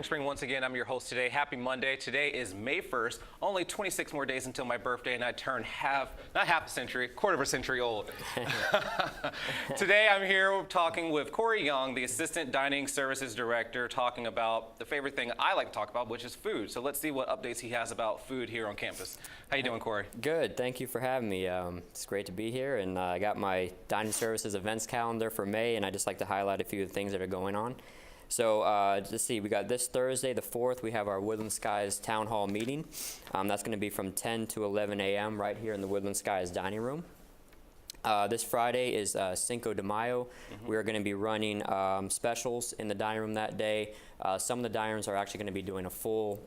Spring once again. I'm your host today. Happy Monday. Today is May 1st. Only 26 more days until my birthday, and I turn not half a century, quarter of a century old. Today I'm here talking with Corey Young, the Assistant Dining Services Director, talking about the favorite thing I like to talk about, which is food. So let's see what updates he has about food here on campus. How you doing, Corey? Good. Thank you for having me. It's great to be here, and I got my dining services events calendar for May, and I just like to highlight a few of the things that are going on. So let's see, we got this Thursday, the 4th, we have our Woodland Skies Town Hall meeting. That's going to be from 10 to 11 a.m. right here in the Woodland Skies dining room. This Friday is Cinco de Mayo. We're going to be running specials in the dining room that day. Some of the dining rooms are actually going to be doing a full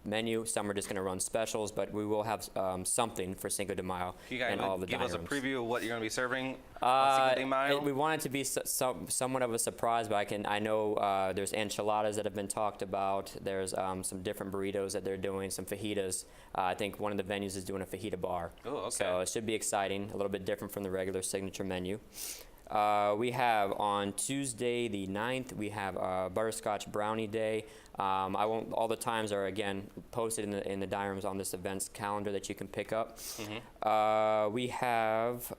menu. Some are just going to run specials, but we will have something for Cinco de Mayo in all the dining rooms. Give us a preview of what you're going to be serving on Cinco de Mayo? We want it to be somewhat of a surprise, but I know there's enchiladas that have been talked about. There's some different burritos that they're doing, some fajitas. I think one of the venues is doing a fajita bar. Oh, okay. So it should be exciting, a little bit different from the regular signature menu. We have on Tuesday the 9th, we have Butterscotch Brownie Day. All the times are again posted in the dining rooms on this events calendar that you can pick up. We have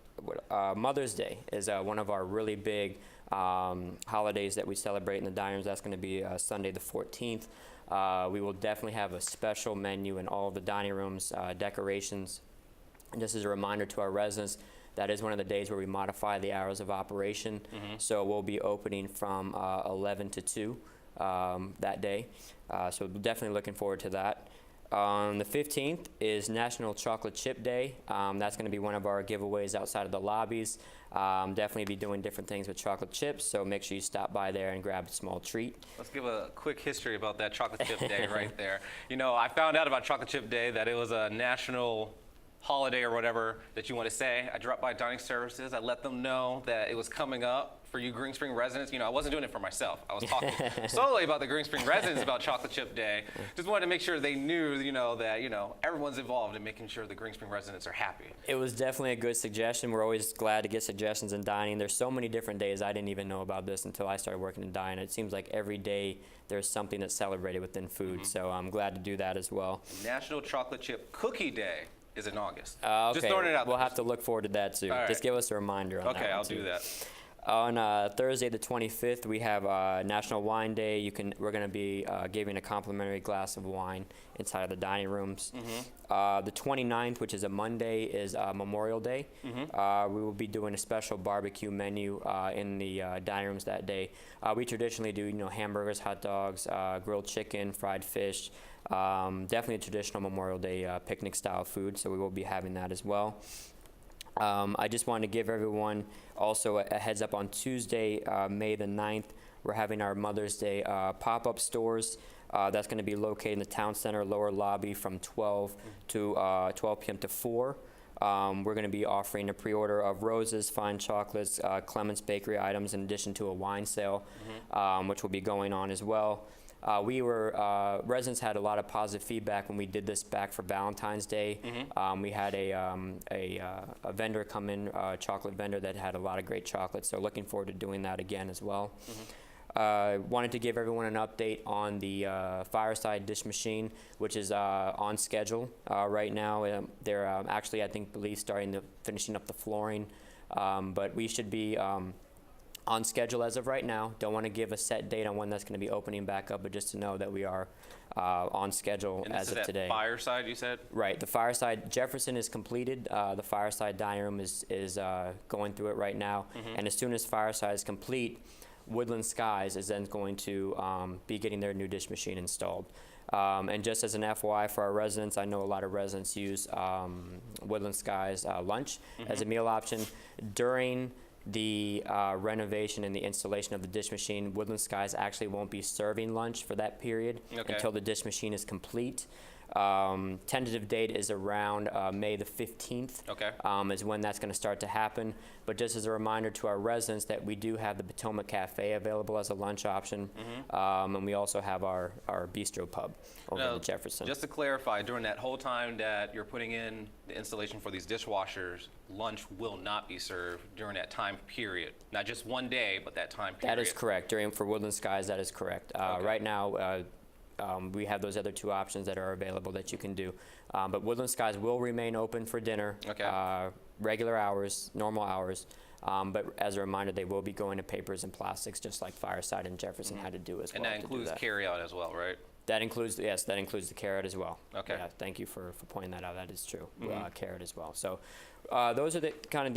Mother's Day is one of our really big holidays that we celebrate in the dining rooms. That's going to be Sunday the 14th. We will definitely have a special menu in all of the dining rooms, decorations. And just as a reminder to our residents, that is one of the days where we modify the hours of operation. So we'll be opening from 11 to 2 that day. So definitely looking forward to that. On the 15th is National Chocolate Chip Day. That's going to be one of our giveaways outside of the lobbies. Definitely be doing different things with chocolate chips, so make sure you stop by there and grab a small treat. Let's give a quick history about that Chocolate Chip Day right there. You know, I found out about Chocolate Chip Day that it was a national holiday or whatever that you want to say. I dropped by Dining Services. I let them know that it was coming up for you Green Spring residents. You know, I wasn't doing it for myself. I was talking solely about the Green Spring residents about Chocolate Chip Day. Just wanted to make sure they knew, that, everyone's involved in making sure the Green Spring residents are happy. It was definitely a good suggestion. We're always glad to get suggestions in dining. There's so many different days. I didn't even know about this until I started working in dining. It seems like every day there's something that's celebrated within food. So I'm glad to do that as well. National Chocolate Chip Cookie Day is in August. Okay. Just throwing it out We'll there. have to look forward to that too. All right. Just give us a reminder on that. Okay, I'll too. do that. On Thursday the 25th, we have National Wine Day. We're going to be giving a complimentary glass of wine inside of the dining rooms. The 29th, which is a Monday, is Memorial Day. We will be doing a special barbecue menu in the dining rooms that day. We traditionally do, hamburgers, hot dogs, grilled chicken, fried fish. Definitely a traditional Memorial Day picnic style food, so we will be having that as well. I just wanted to give everyone also a heads up on Tuesday, May the 9th, we're having our Mother's Day pop-up stores. That's going to be located in the town center lower lobby from 12 to 12 p.m. to 4. We're going to be offering a pre-order of roses, fine chocolates, Clements Bakery items, in addition to a wine sale, which will be going on as well. Residents had a lot of positive feedback when we did this back for Valentine's Day. We had a vendor come in, a chocolate vendor that had a lot of great chocolate, so looking forward to doing that again as well. Wanted to give everyone an update on the Fireside dish machine, which is on schedule right now. They're actually, I believe, finishing up the flooring, but we should be on schedule as of right now. Don't want to give a set date on when that's going to be opening back up, but just to know that we are on schedule as of today. Fireside, you said? Right. The Fireside, Jefferson is completed. The Fireside dining room is going through it right now. And as soon as Fireside is complete, Woodland Skies is then going to be getting their new dish machine installed. And just as an FYI for our residents, I know a lot of residents use Woodland Skies lunch as a meal option. During the renovation and the installation of the dish machine, Woodland Skies actually won't be serving lunch for that period until the dish machine is complete. Tentative date is around May the 15th. Okay. Is when that's going to start to happen. But just as a reminder to our residents that we do have the Potomac Cafe available as a lunch option, and we also have our bistro pub over Now, in Jefferson. just to clarify, during that whole time that you're putting in the installation for these dishwashers, lunch will not be served during that time period. Not just one day, but that time period. That is correct. For Woodland Skies, that is correct. Right now, we have those other two options that are available that you can do. But Woodland Skies will remain open for dinner, Okay. regular hours, normal hours. But as a reminder, they will be going to papers and plastics, just like Fireside and Jefferson had to do as well. And that includes carry out as well, right? That includes, yes, that includes the carrot as well. Okay. Yeah, thank you for pointing that out. That is true. Carrot as well. So those are the kind of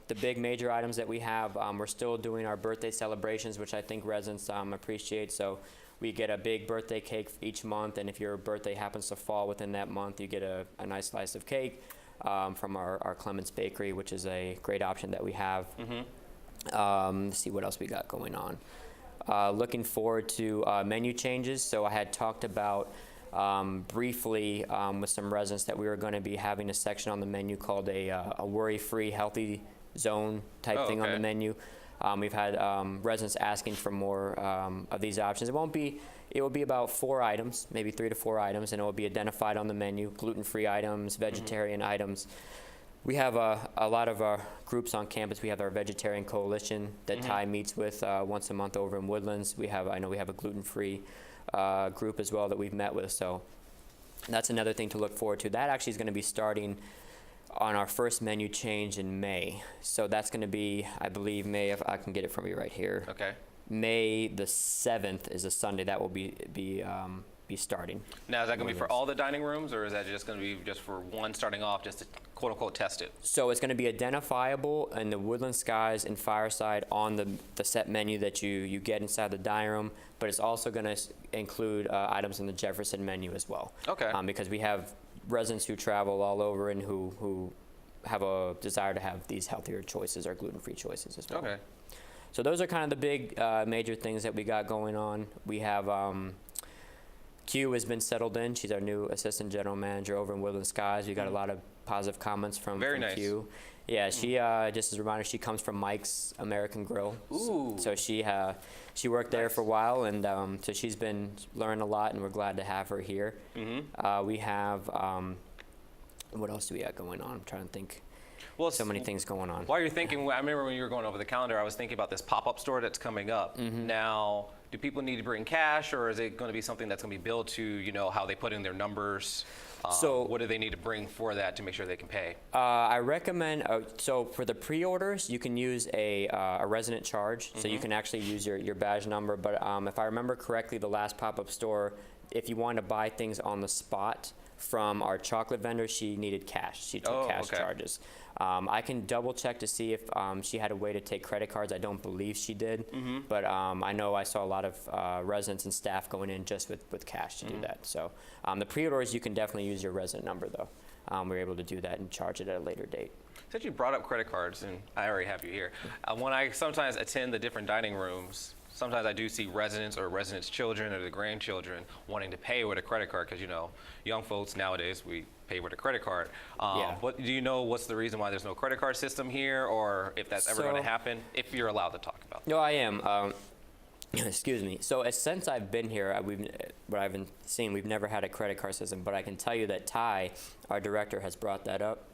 the big major items that we have. We're still doing our birthday celebrations, which I think residents appreciate. So we get a big birthday cake each month, and if your birthday happens to fall within that month, you get a nice slice of cake from our Clements Bakery, which is a great option that we have. Let's see what else we got going on. Looking forward to menu changes. So I had talked about briefly with some residents that we were going to be having a section on the menu called a worry-free healthy zone type thing on the menu. We've had residents asking for more of these options. It will be about 4 items, maybe 3 to 4 items, and it will be identified on the menu: gluten-free items, vegetarian items. We have a lot of groups on campus. We have our vegetarian coalition that Ty meets with once a month over in Woodlands. I know we have a gluten-free group as well that we've met with. So that's another thing to look forward to. That actually is going to be starting on our first menu change in May. So that's going to be, I believe, May, if I can get it from you right here. Okay. May the 7th is a Sunday. That will be starting. Now, is that going to be for all the dining rooms, or is that just going to be just for one starting off, just to quote unquote test it? So it's going to be identifiable in the Woodland Skies and Fireside on the set menu that you get inside the dining room, but it's also going to include items in the Jefferson menu as well. Okay. Because we have residents who travel all over and who have a desire to have these healthier choices or gluten-free choices as well. Okay. So those are kind of the big major things that we got going on. We have Q has been settled in. She's our new assistant general manager over in Woodland Skies. We got a lot of positive comments from nice. Q. Yeah, she just as a reminder, she comes from Mike's American Grill. Ooh. So she worked there for a while, and so she's been learning a lot, and we're glad to have her here. We have what else do we got going on? I'm trying to think. Well, so many things going on. While you're thinking, I remember when you were going over the calendar, I was thinking about this pop-up store that's coming up. Now, do people need to bring cash, or is it going to be something that's going to be billed to, how they put in their numbers? So what do they need to bring for that to make sure they can pay? I recommend, so for the pre-orders, you can use a resident charge. So you can actually use your badge number. But if I remember correctly, the last pop-up store, if you wanted to buy things on the spot from our chocolate vendor, she needed cash. She took cash charges. I can double check to see if she had a way to take credit cards. I don't believe she did, but I know I saw a lot of residents and staff going in just with cash to do that. So the pre-orders, you can definitely use your resident number though. We're able to do that and charge it at a later date. Since you brought up credit cards, and I already have you here, when I sometimes attend the different dining rooms, sometimes I do see residents or residents' children or the grandchildren wanting to pay with a credit card because, young folks nowadays, we pay with a credit card. What, do you know what's the reason why there's no credit card system here, or if that's ever going to happen, if you're allowed to talk about that? No, I am. Excuse me. So since I've been here, what I've been seeing, we've never had a credit card system, but I can tell you that Ty, our director, has brought that up.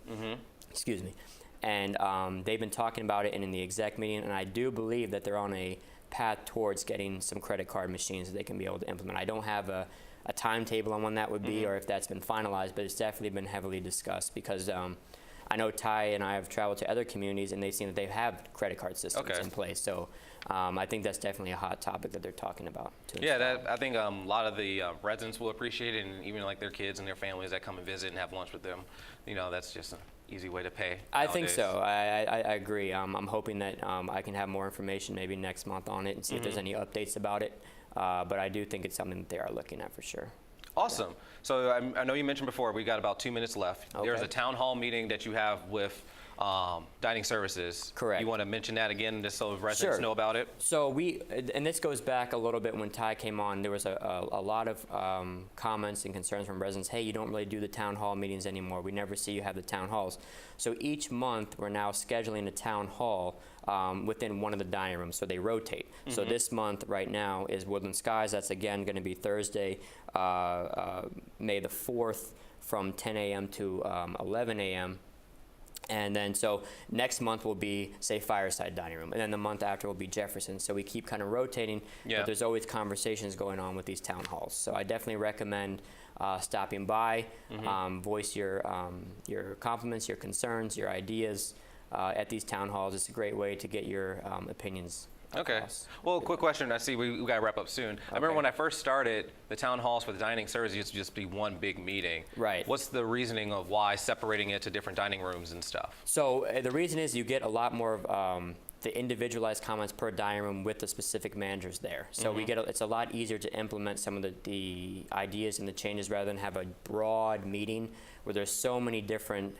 Excuse me. And they've been talking about it in the exec meeting, and I do believe that they're on a path towards getting some credit card machines that they can be able to implement. I don't have a timetable on when that would be or if that's been finalized, but it's definitely been heavily discussed because I know Ty and I have traveled to other communities and they've seen that they have credit card systems in place. So I think that's definitely a hot topic that they're talking about. Yeah, I think a lot of the residents will appreciate it, and even like their kids and their families that come and visit and have lunch with them. That's just an easy way to pay nowadays. I think so. I agree. I'm hoping that I can have more information maybe next month on it and see if there's any updates about it. But I do think it's something that they are looking at for sure. Awesome. Yeah. So I know you mentioned before we got about 2 minutes left. Okay. There's a town hall meeting that you have with dining services. Correct. You want to mention that again, just so residents Sure. know about it? So and this goes back a little bit when Ty came on, there was a lot of comments and concerns from residents, hey, you don't really do the town hall meetings anymore. We never see you have the town halls. So each month, we're now scheduling a town hall within one of the dining rooms, so they rotate. So this month, right now, is Woodland Skies. That's again going to be Thursday, May the 4th, from 10 a.m. to 11 a.m. And then, so next month will be, say, Fireside Dining Room. And then the month after will be Jefferson. So we keep kind of rotating, but there's always conversations going on with these town halls. So I definitely recommend stopping by, voice your compliments, your concerns, your ideas at these town halls. It's a great way to get your opinions. Okay. Well, quick question. I see we got to wrap up soon. I remember when I first started, the town halls for the dining service used to just be one big meeting. Right. What's the reasoning of why separating it to different dining rooms and stuff? So the reason is you get a lot more of the individualized comments per dining room with the specific managers there. So we get it's a lot easier to implement some of the ideas and the changes rather than have a broad meeting where there's so many different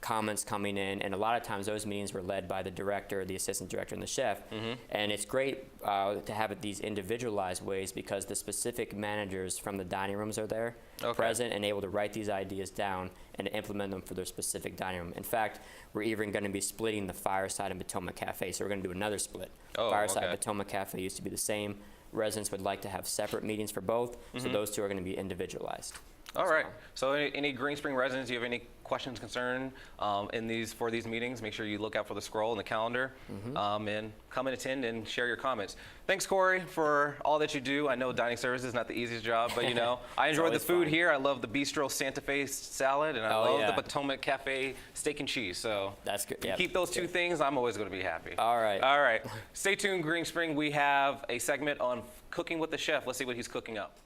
comments coming in, and a lot of times those meetings were led by the director, the assistant director, and the chef. And it's great to have it these individualized ways because the specific managers from the dining rooms are there, present, and able to write these ideas down and implement them for their specific dining room. In fact, we're even going to be splitting the Fireside and Potomac Cafe, so we're going to do another split. Fireside and Potomac Cafe used to be the same. Residents would like to have separate meetings for both, so those two are going to be individualized. All right. So any Green Spring residents, do you have any questions, concern for these meetings? Make sure you look out for the scroll in the calendar and come and attend and share your comments. Thanks, Corey, for all that you do. I know dining service is not the easiest job, but you know, I enjoy the food here. I love the Bistro Santa Fe salad, and I love the Potomac Cafe steak and cheese. So that's good. If you keep those two things, I'm always going to be happy. All right. All right. Stay tuned, Green Spring. We have a segment on cooking with the chef. Let's see what he's cooking up.